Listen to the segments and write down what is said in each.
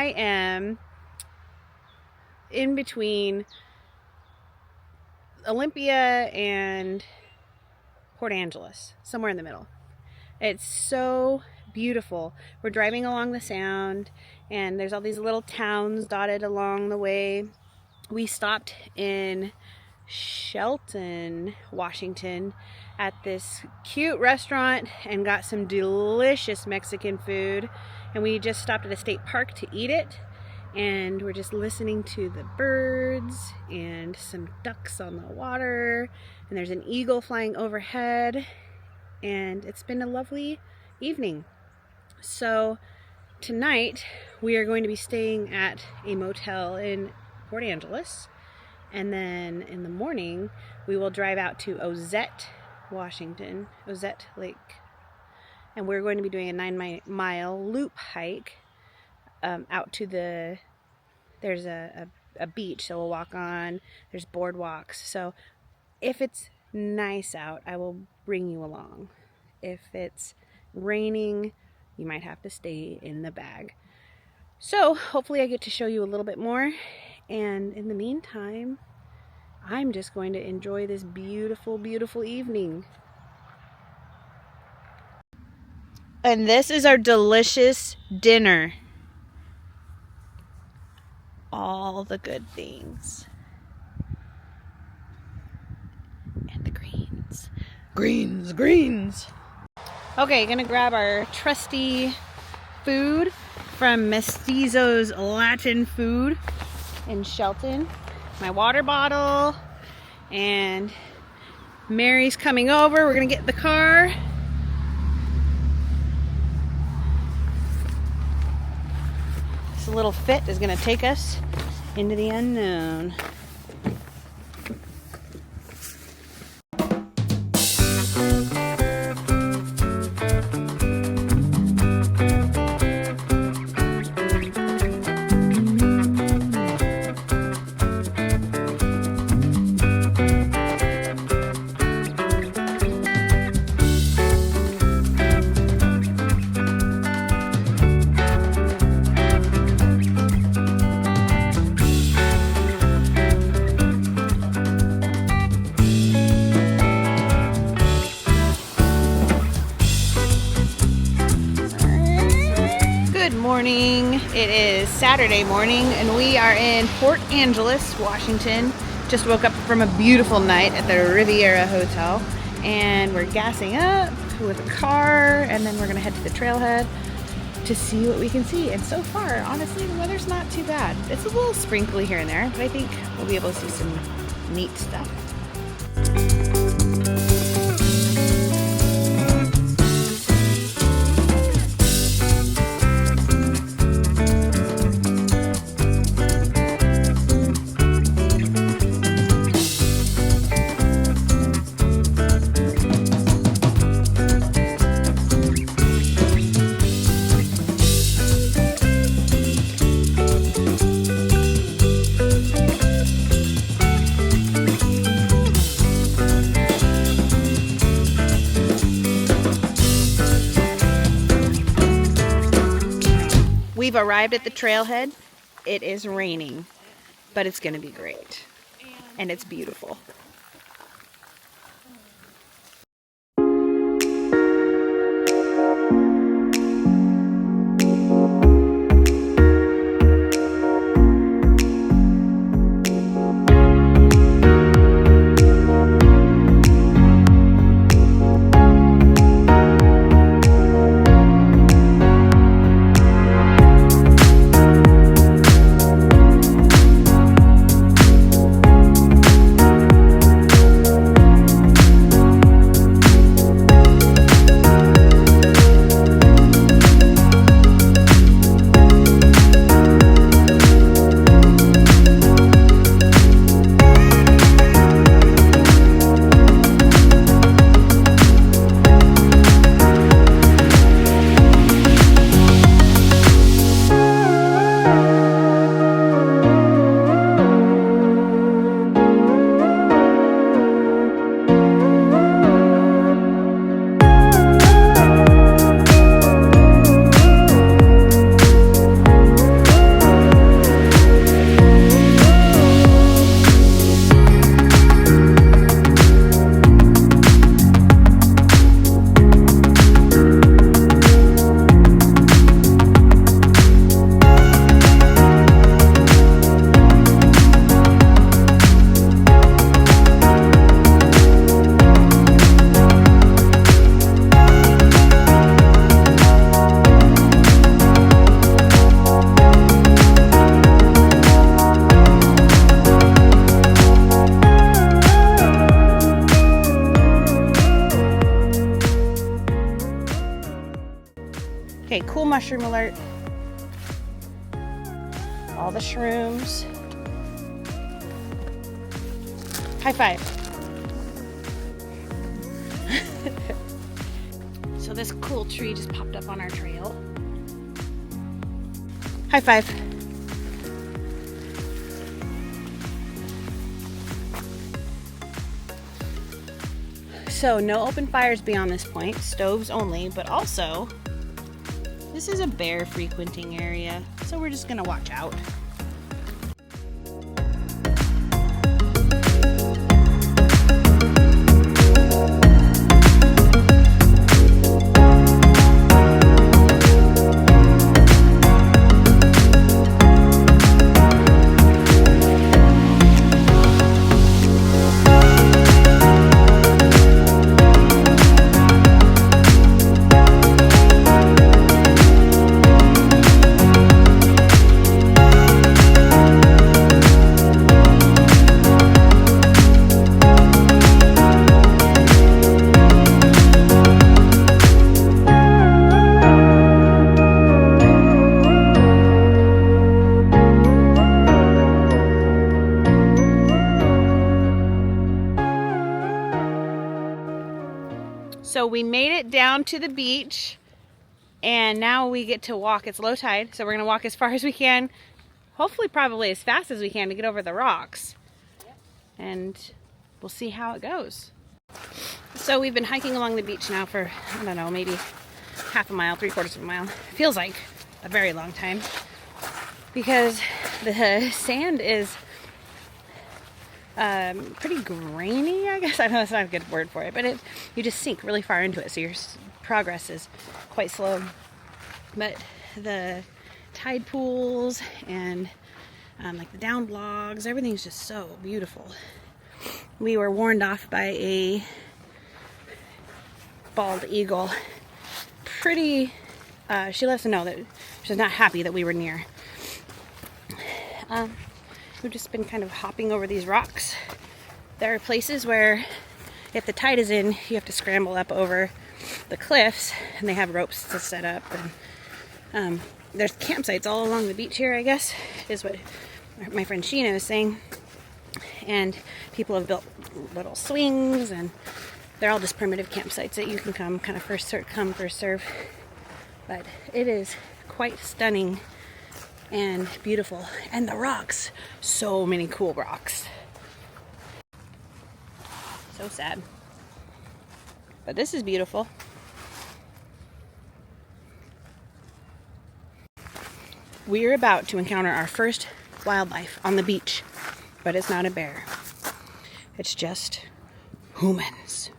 I am in between Olympia and Port Angeles, somewhere in the middle. It's so beautiful. We're driving along the Sound, and there's all these little towns dotted along the way. We stopped in Shelton, Washington, at this cute restaurant and got some delicious Mexican food. And we just stopped at a state park to eat it. And we're just listening to the birds and some ducks on the water. And there's an eagle flying overhead. And it's been a lovely evening. So tonight we are going to be staying at a motel in Port Angeles. And then in the morning we will drive out to Ozette, Washington, Ozette Lake. And we're going to be doing a 9-mile loop hike out to there's a beach, so we'll walk on, there's boardwalks. So if it's nice out, I will bring you along. If it's raining, you might have to stay in the bag. So hopefully I get to show you a little bit more. And in the meantime, I'm just going to enjoy this beautiful, beautiful evening. And this is our delicious dinner. All the good things. And the greens. Greens, greens. Okay, gonna grab our trusty food from Mestizo's Latin Food in Shelton. My water bottle. And Mary's coming over. We're gonna get in the car. This little fit is going to take us into the unknown. Morning. It is Saturday morning and we are in Port Angeles, Washington. Just woke up from a beautiful night at the Riviera Hotel and we're gassing up with a car, and then we're gonna head to the trailhead to see what we can see. And so far, honestly, the weather's not too bad. It's a little sprinkly here and there, but I think we'll be able to see some neat stuff. We've arrived at the trailhead. It is raining, but it's going to be great. And it's beautiful. mushroom alert. All the shrooms. High five. So this cool tree just popped up on our trail. High five. So no open fires beyond this point, stoves only, but also this is a bear frequenting area, so we're just gonna watch out. So we made it down to the beach and now we get to walk. It's low tide, so we're gonna walk as far as we can, hopefully probably as fast as we can to get over the rocks. And we'll see how it goes. So we've been hiking along the beach now for, I don't know, maybe half a mile, 3/4 of a mile. Feels like a very long time because the sand is pretty grainy, I guess. I know that's not a good word for it, but you just sink really far into it, so your progress is quite slow. But the tide pools and like the downed logs, everything's just so beautiful. We were warned off by a bald eagle. She let us know that she's not happy that we were near. We've just been kind of hopping over these rocks. There are places where if the tide is in, you have to scramble up over the cliffs, and they have ropes to set up. And there's campsites all along the beach here, I guess, is what my friend Sheena was saying. And people have built little swings, and they're all just primitive campsites that you can come, kind of first come, first serve. But it is quite stunning and beautiful. And the rocks, so many cool rocks. So sad. But this is beautiful. We are about to encounter our first wildlife on the beach, but it's not a bear. It's just humans.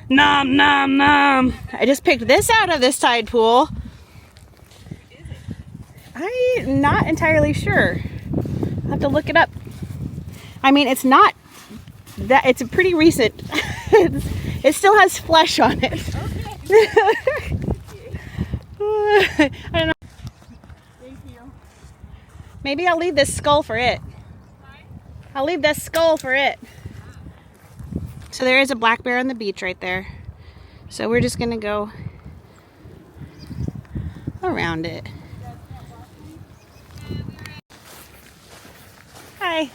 Nom nom nom. I just picked this out of this tide pool. I'm not entirely sure. I'll have to look it up. I mean, it's not that, it's a pretty recent. It still has flesh on it. Okay. I don't know. Thank you. Maybe I'll leave this skull for it. I'll leave this skull for it. So there is a black bear on the beach right there. So we're just gonna go around it. Hi.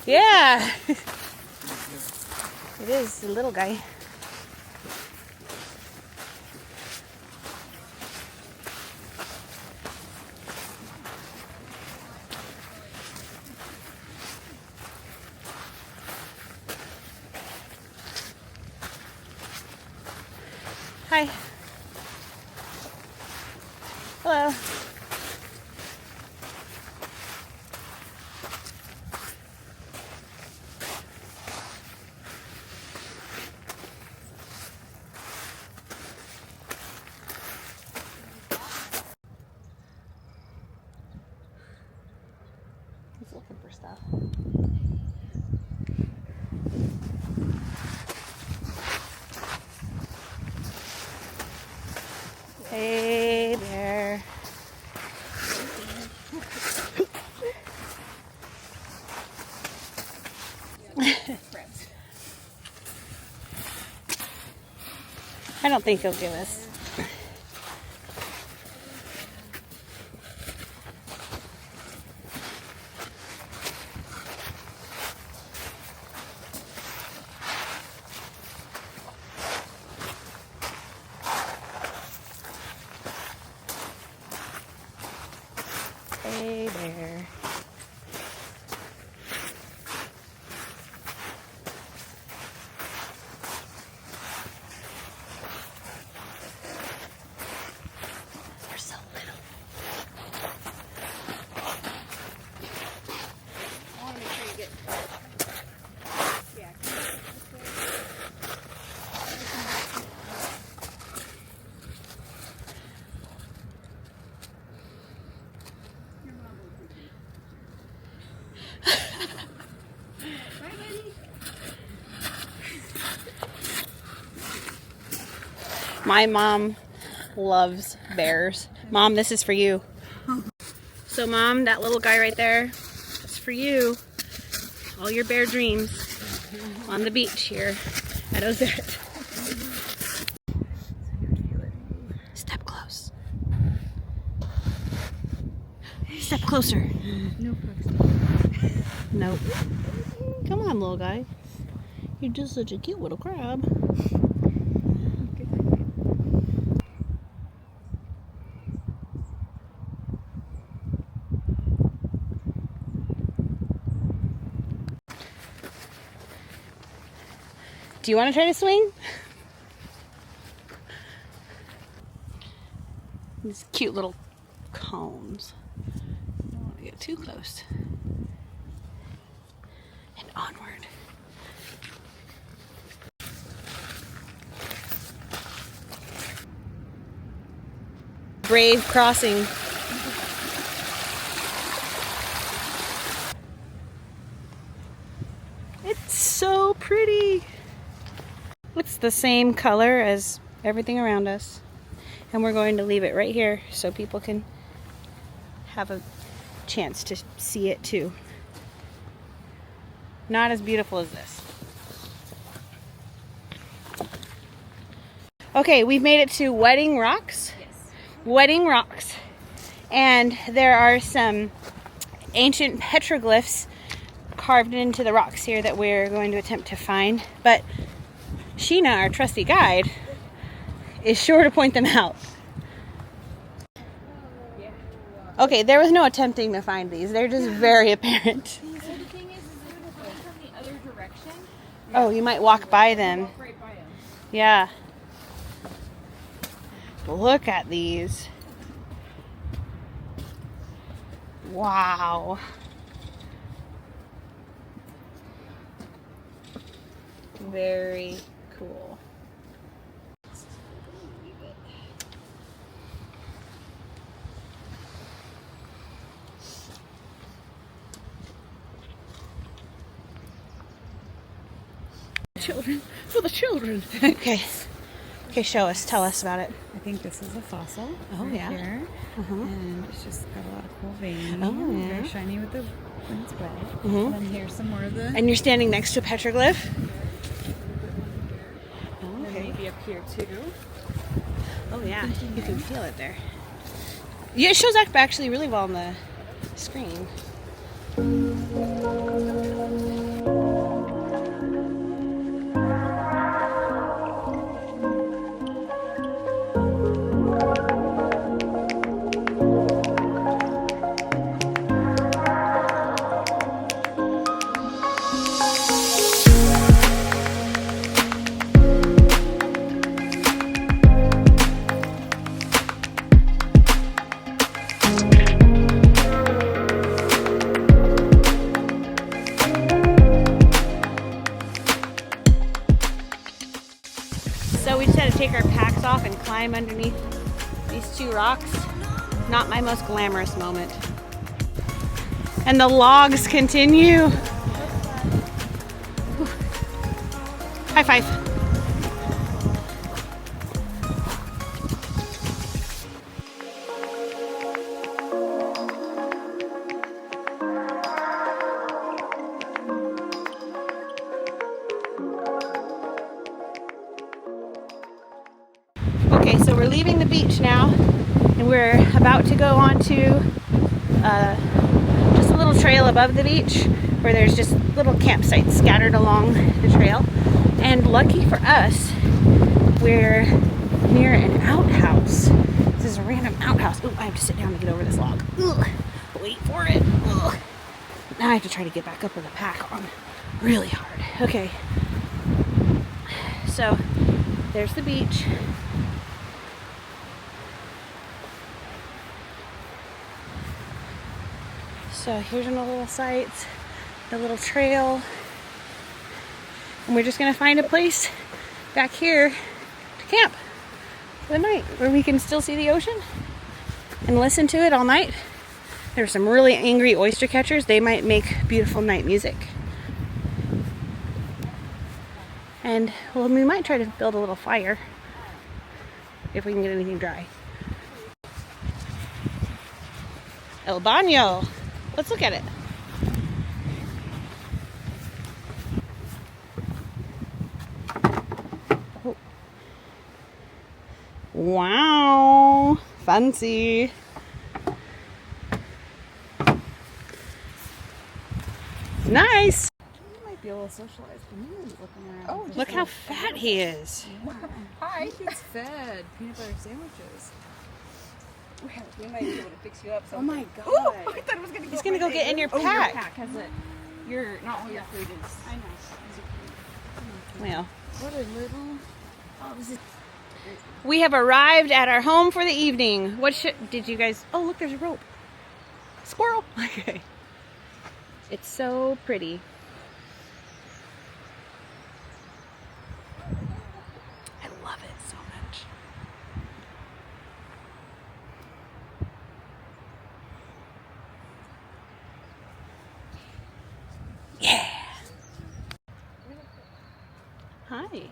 Yeah. It is the little guy. Hi. Hello. He's looking for stuff. Hey there. I don't think he'll give us. Hey there. They're so little. I want to make sure you get. Yeah. My mom loves bears. Mom, this is for you. So Mom, that little guy right there, that's for you. All your bear dreams on the beach here at Ozette. Step close. Step closer. No. Nope. Come on, little guy. You're just such a cute little crab. Do you want to try to swing? These cute little cones. I don't want to get too close. And onward. Brave crossing. It's so pretty. It's the same color as everything around us. And we're going to leave it right here so people can have a chance to see it too. Not as beautiful as this. Okay, we've made it to Wedding Rocks. Yes. Wedding Rocks. And there are some ancient petroglyphs carved into the rocks here that we're going to attempt to find. But Sheena, our trusty guide, is sure to point them out. Okay, there was no attempting to find these. They're just very apparent. So the thing is if it was from the other direction. Oh, you might walk by them. Walk right by them. Yeah. Look at these. Wow. Very cool. Children, for the children. Okay. Okay, show us. Tell us about it. I think this is a fossil. Oh, right yeah. Here. And it's just got a lot of cool veining. Oh, yeah. Very shiny with the when it's wet. Mhm. And then here's some more of the. And you're standing next to a petroglyph? And maybe up here too. Oh, yeah. You can feel it there. Yeah, it shows up actually really well on the screen. So we just had to take our packs off and climb underneath these two rocks. Not my most glamorous moment. And the logs continue. High five. Okay, so we're leaving the beach now, and we're about to go on to just a little trail above the beach where there's just little campsites scattered along the trail. And lucky for us, we're near an outhouse. This is a random outhouse. Oh, I have to sit down to get over this log. Ugh. Wait for it. Ugh. Now I have to try to get back up with a pack on. Really hard. Okay. So, there's the beach. So here's one of the little sites, the little trail. And we're just gonna find a place back here to camp for the night where we can still see the ocean and listen to it all night. There's some really angry oyster catchers. They might make beautiful night music. And well, we might try to build a little fire if we can get anything dry. El Baño. Let's look at it. Oh. Wow, fancy. Nice. You might be able to socialize. Looking around. Oh, look how fat he is. Hi. He's fed peanut butter sandwiches. We might be able to fix you up. Oh my god! Ooh, I thought it was gonna. He's gonna go get in your pack. Your pack has it. You're not all your food is. I know. Well, What a little. Oh, this is. we have arrived at our home for the evening. What did you guys? Oh, look, there's a rope. Squirrel. Okay. It's so pretty. I love it so much. Yeah. Hi.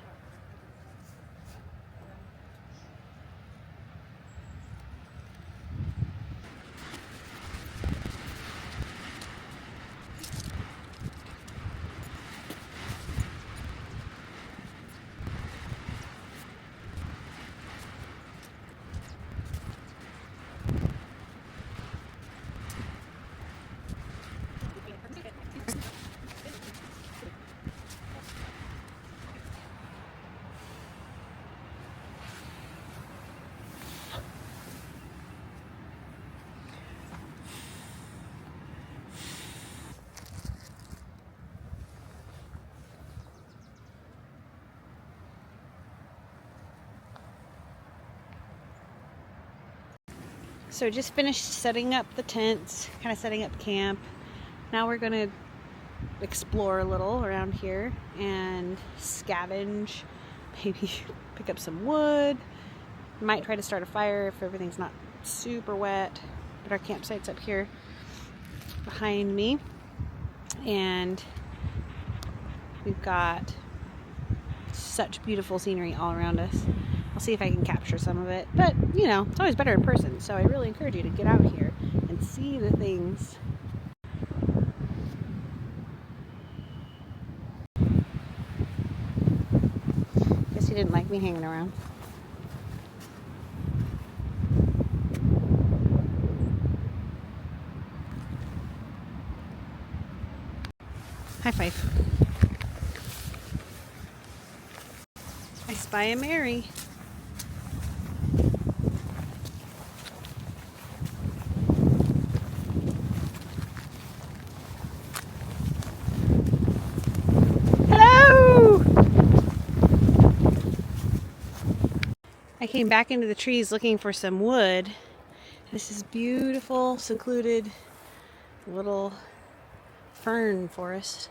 So just finished setting up the tents, kind of setting up camp. Now we're gonna explore a little around here and scavenge, maybe pick up some wood. Might try to start a fire if everything's not super wet. But our campsite's up here behind me. And we've got such beautiful scenery all around us. I'll see if I can capture some of it. But, you know, it's always better in person. So I really encourage you to get out here and see the things. Guess he didn't like me hanging around. High five. I spy a Mary. Hello! I came back into the trees looking for some wood. This is beautiful, secluded little fern forest.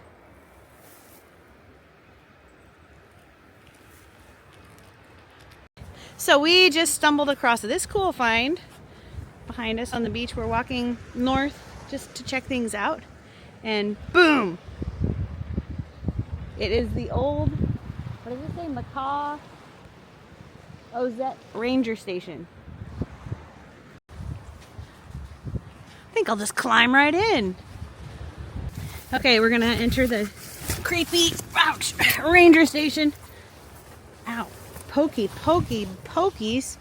So we just stumbled across this cool find behind us on the beach. We're walking north just to check things out, and boom! It is the old, what does it say, Macaw Ozette Ranger Station. I think I'll just climb right in. Okay, we're gonna enter the creepy, ouch, ranger station. Ow. pokies.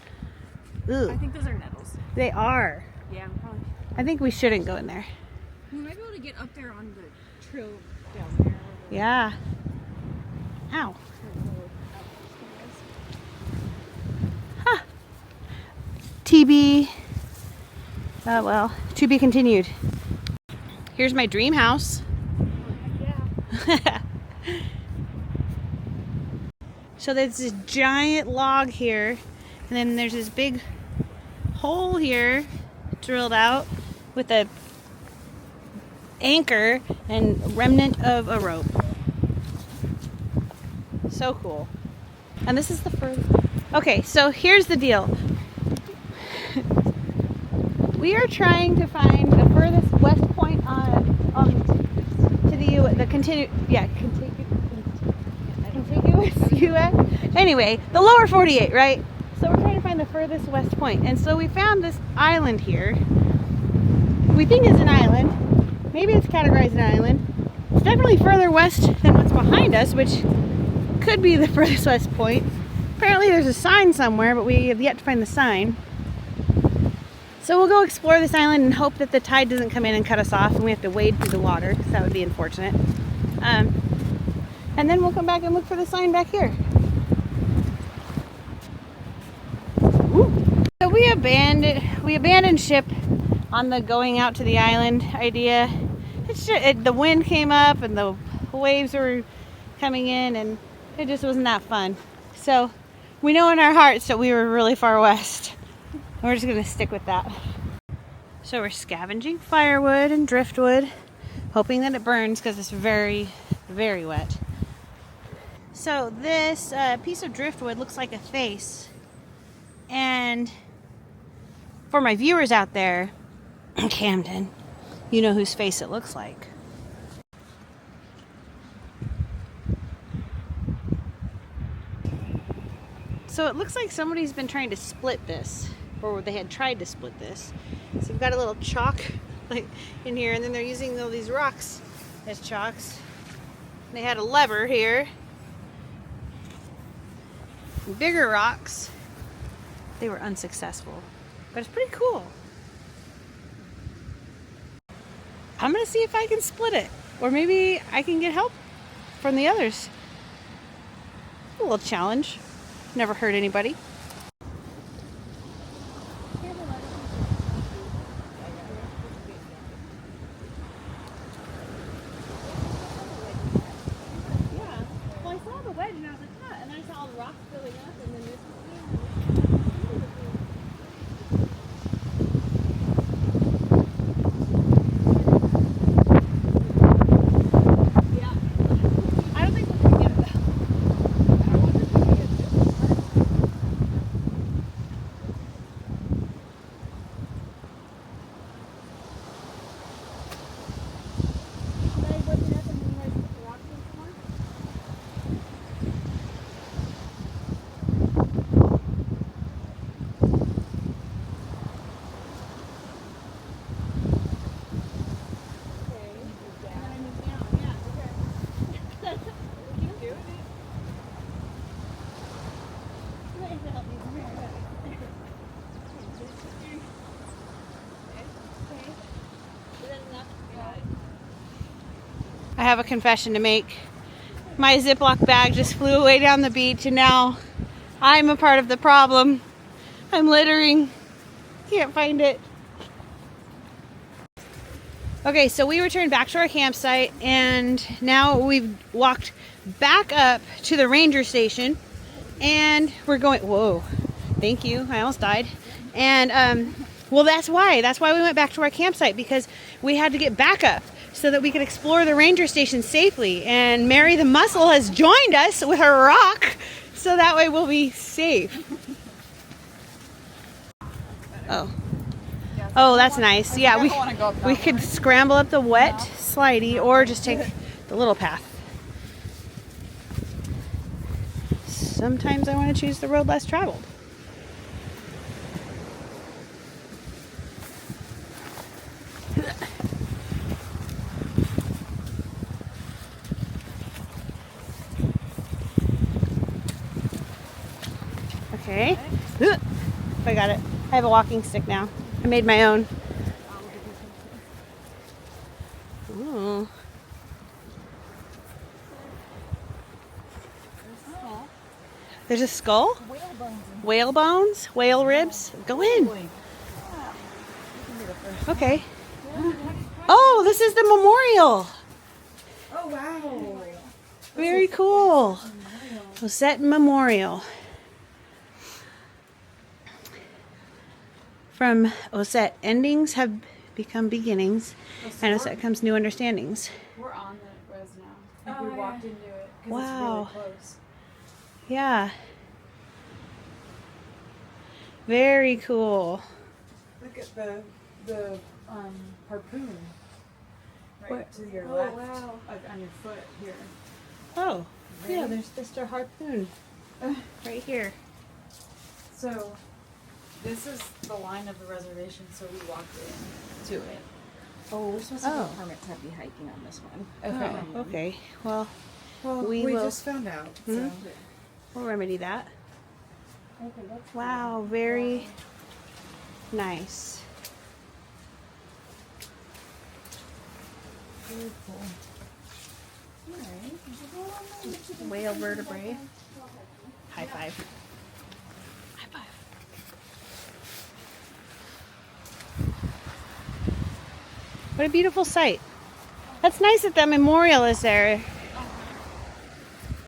Ooh. I think those are nettles. They are. Yeah, probably. I think we shouldn't go in there. We might be able to get up there on the trail down there. Yeah. Ow. Huh. TB. Well, to be continued. Here's my dream house. Yeah. So there's this giant log here, and then there's this big hole here drilled out with a anchor and remnant of a rope. So cool. And this is the furthest. Okay, so here's the deal. We are trying to find the furthest west point to the contiguous U.S. Anyway, the lower 48, right? So we're trying to find the furthest west point, and so we found this island here. We think it's an island. Maybe it's categorized an island. It's definitely further west than what's behind us, which could be the furthest west point. Apparently there's a sign somewhere, but we have yet to find the sign. So we'll go explore this island and hope that the tide doesn't come in and cut us off and we have to wade through the water, because that would be unfortunate. And then we'll come back and look for the sign back here. Ooh. So we abandoned ship on the going out to the island idea. It's just, the wind came up and the waves were coming in and it just wasn't that fun. So we know in our hearts that we were really far west. We're just going to stick with that. So we're scavenging firewood and driftwood, hoping that it burns because it's very, very wet. So this piece of driftwood looks like a face. And for my viewers out there in Camden, you know whose face it looks like. So it looks like somebody's been trying to split this, or they had tried to split this. So we've got a little chalk like in here, and then they're using all these rocks as chalks. They had a lever here. Bigger rocks. They were unsuccessful, but it's pretty cool. I'm gonna see if I can split it, or maybe I can get help from the others. A little challenge. Never hurt anybody. I have a confession to make. My Ziploc bag just flew away down the beach and now I'm a part of the problem. I'm littering. Can't find it. Okay, so we returned back to our campsite and now we've walked back up to the ranger station and we're going, whoa, thank you, I almost died. And well, that's why we went back to our campsite, because we had to get back up so that we could explore the ranger station safely. And Mary the Mussel has joined us with her rock, so that way we'll be safe. Oh, that's nice. Yeah, we could scramble up the wet slidey or just take the little path. Sometimes I want to choose the road less traveled. Okay. I got it. I have a walking stick now. I made my own. Ooh. There's a skull? Whale bones. Whale bones? Whale ribs? Go in. Okay. Oh, this is the memorial. Oh, wow. Very cool. Ozette Memorial. From Ozette, endings have become beginnings, and Ozette comes new understandings. We're on the res now. We walked into it because Wow. it's really close. Yeah. Very cool. Look at the harpoon right Where? to your left, like on your foot here. Oh, yeah, there's Mr. Harpoon right here. So this is the line of the reservation, so we walked in to it. Oh, we're supposed to get a permit to be hiking on this one. Okay. Oh, okay. Well, we will. just found out. Mhm. So. We'll remedy that. Okay, that's Wow, very nice. Very cool. Alright. Whale vertebrae. High five. High five. What a beautiful sight. That's nice that the memorial is there.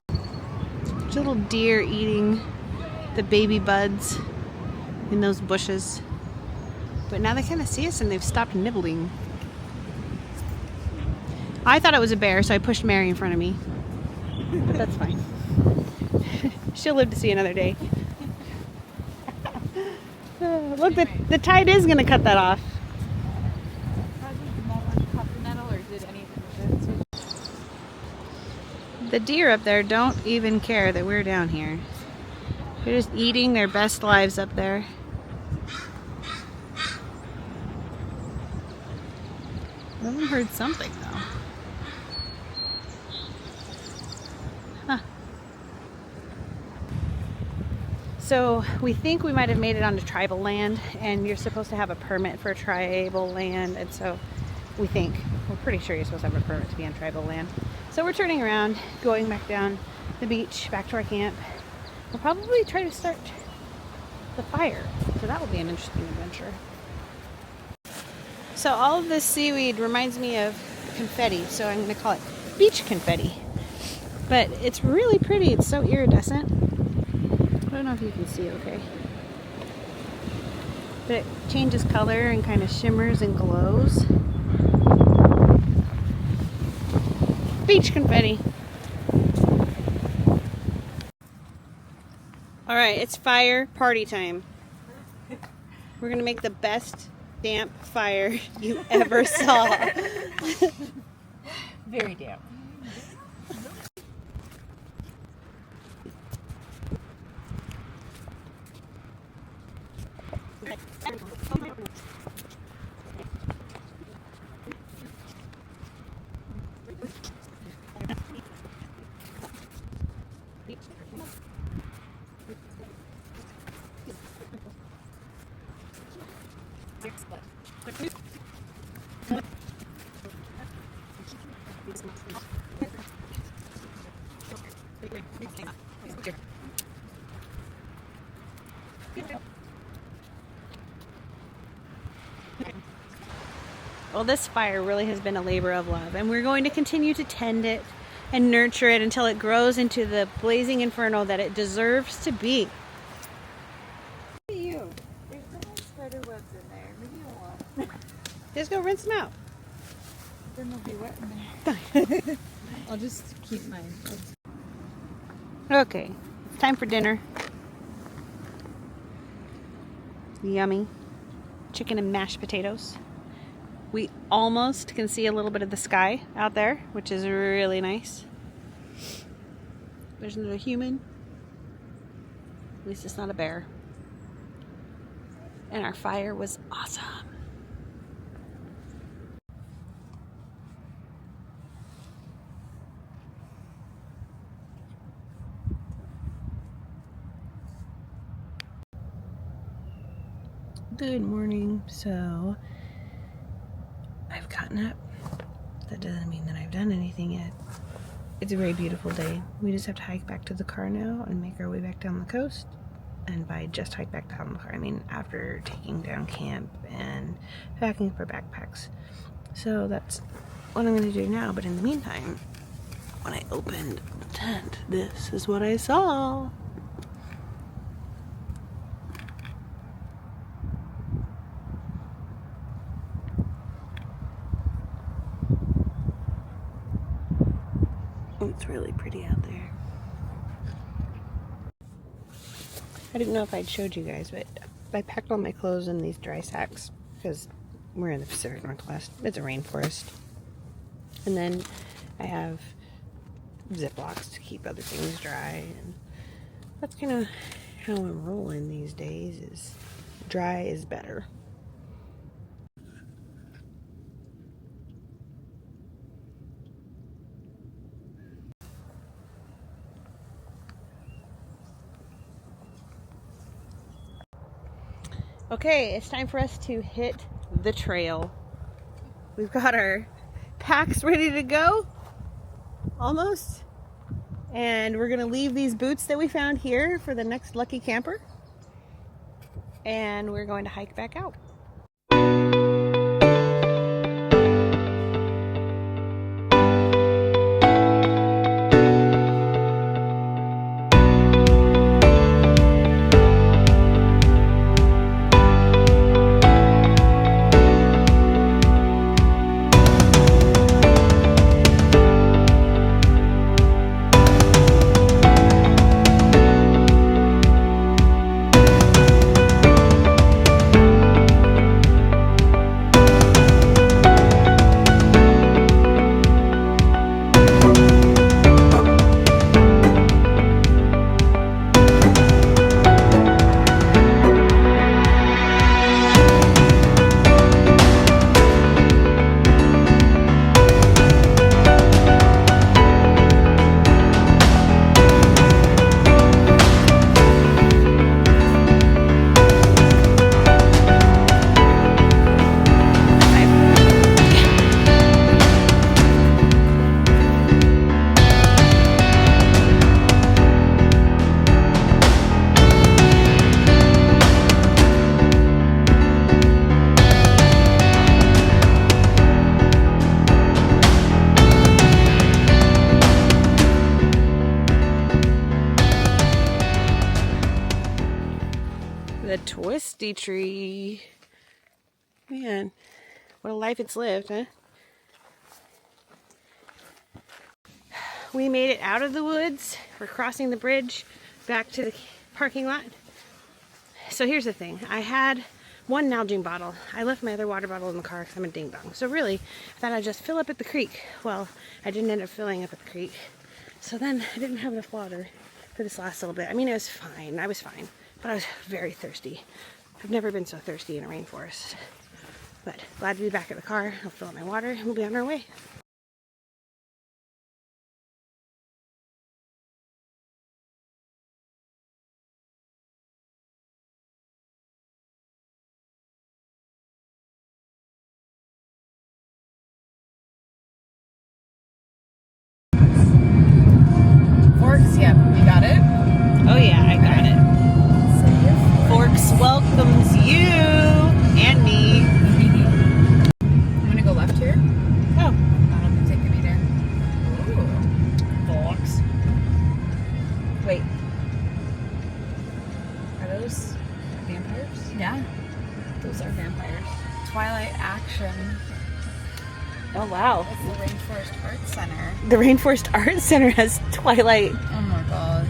There's a little deer eating the baby buds in those bushes. But now they kind of see us and they've stopped nibbling. I thought it was a bear, so I pushed Mary in front of me. But that's fine. She'll live to see another day. Look, the tide is going to cut that off. The deer up there don't even care that we're down here. They're just eating their best lives up there. I haven't heard something though. Huh. So we think we might have made it onto tribal land, and you're supposed to have a permit for tribal land, and so we're pretty sure you're supposed to have a permit to be on tribal land. So we're turning around, going back down the beach, back to our camp. We'll probably try to start the fire, so that will be an interesting adventure. So all of this seaweed reminds me of confetti, so I'm going to call it beach confetti. But it's really pretty. It's so iridescent. I don't know if you can see okay. But it changes color and kind of shimmers and glows. Beach confetti. Alright, it's fire party time. We're going to make the best damp fire you ever saw. Very damp. Well, this fire really has been a labor of love, and we're going to continue to tend it and nurture it until it grows into the blazing inferno that it deserves to be. Look at you. There's little spider webs in there. Maybe you'll want. Just go rinse them out. Then they'll be wet in there. I'll just keep mine. Okay, it's time for dinner. Yummy. Chicken and mashed potatoes. We almost can see a little bit of the sky out there, which is really nice. There's another human. At least it's not a bear. And our fire was awesome. Good morning. So I've gotten up. That doesn't mean that I've done anything yet. It's a very beautiful day. We just have to hike back to the car now and make our way back down the coast. And by just hike back down the car, I mean after taking down camp and packing up our backpacks. So that's what I'm going to do now. But in the meantime, when I opened the tent, this is what I saw. It's really pretty out there. I didn't know if I'd showed you guys, but I packed all my clothes in these dry sacks because we're in the Pacific Northwest. It's a rainforest. And then I have Ziplocs to keep other things dry. And that's kind of how I'm rolling these days, is dry is better. Okay, it's time for us to hit the trail. We've got our packs ready to go, almost. And we're gonna leave these boots that we found here for the next lucky camper. And we're going to hike back out. The twisty tree. Man, what a life it's lived, huh? We made it out of the woods. We're crossing the bridge back to the parking lot. So here's the thing. I had one Nalgene bottle. I left my other water bottle in the car because I'm a ding-dong. So really, I thought I'd just fill up at the creek. Well, I didn't end up filling up at the creek. So then I didn't have enough water for this last little bit. I mean, it was fine. I was fine. But I was very thirsty. I've never been so thirsty in a rainforest. But glad to be back at the car. I'll fill up my water and we'll be on our way. Forks, yep, you got it? Oh yeah, I got it. Forks welcomes you and me. I'm gonna go left here. Oh. I don't think taking me there. Ooh. Forks. Wait. Are those vampires? Yeah. Those are vampires. Twilight Action. Oh wow. It's the Rainforest Art Center. The Rainforest Art Center has Twilight. Oh my god.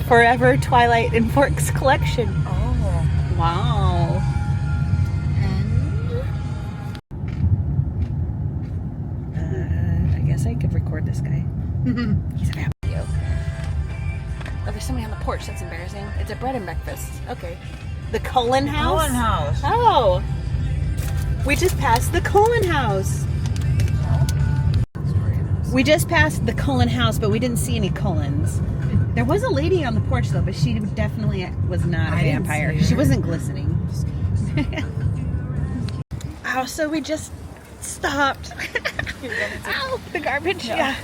Forever Twilight and Forks collection. Oh. Wow. And I guess I could record this guy. He's a vampire. Oh, there's somebody on the porch. That's embarrassing. It's a bread and breakfast. Okay. The Cullen House? Cullen House. Oh. We just passed the Cullen House. We just passed the Cullen House, but we didn't see any Cullens. There was a lady on the porch though, but she definitely was not a I didn't vampire. see her. She wasn't glistening. Oh, so we just stopped. Ow, the garbage. Yeah.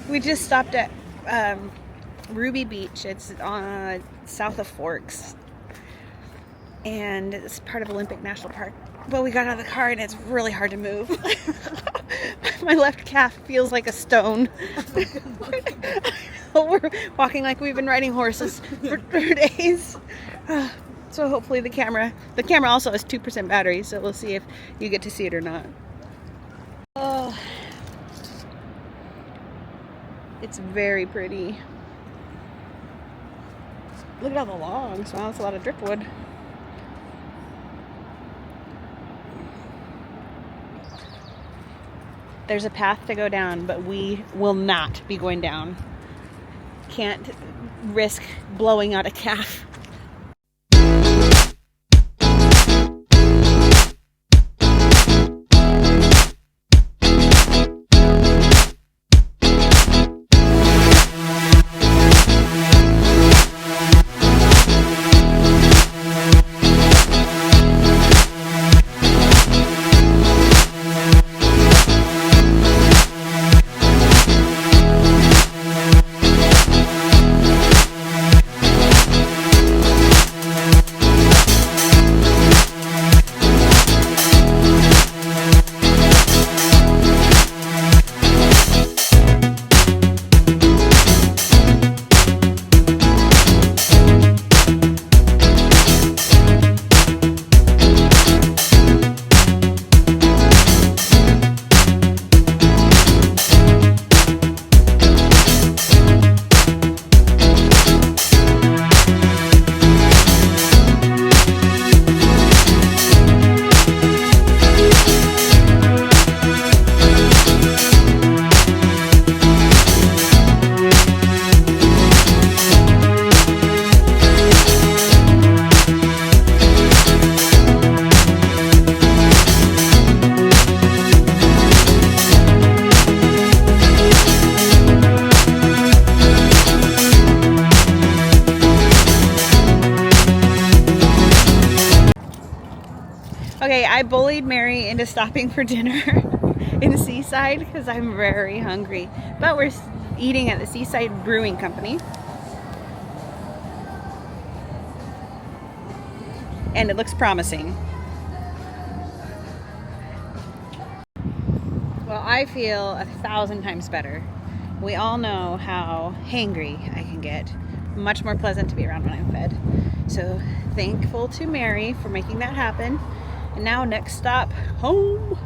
We just stopped at Ruby Beach. It's south of Forks. And it's part of Olympic National Park. But we got out of the car and it's really hard to move. My left calf feels like a stone. We're walking like we've been riding horses for 3 days. So hopefully the camera also has 2% battery, so we'll see if you get to see it or not. Oh, it's very pretty. Look at all the logs. Wow, that's a lot of driftwood. There's a path to go down, but we will not be going down. Can't risk blowing out a calf. Okay, I bullied Mary into stopping for dinner in Seaside because I'm very hungry. But we're eating at the Seaside Brewing Company. And it looks promising. Well, I feel 1,000 times better. We all know how hangry I can get. Much more pleasant to be around when I'm fed. So thankful to Mary for making that happen. And now next stop, home.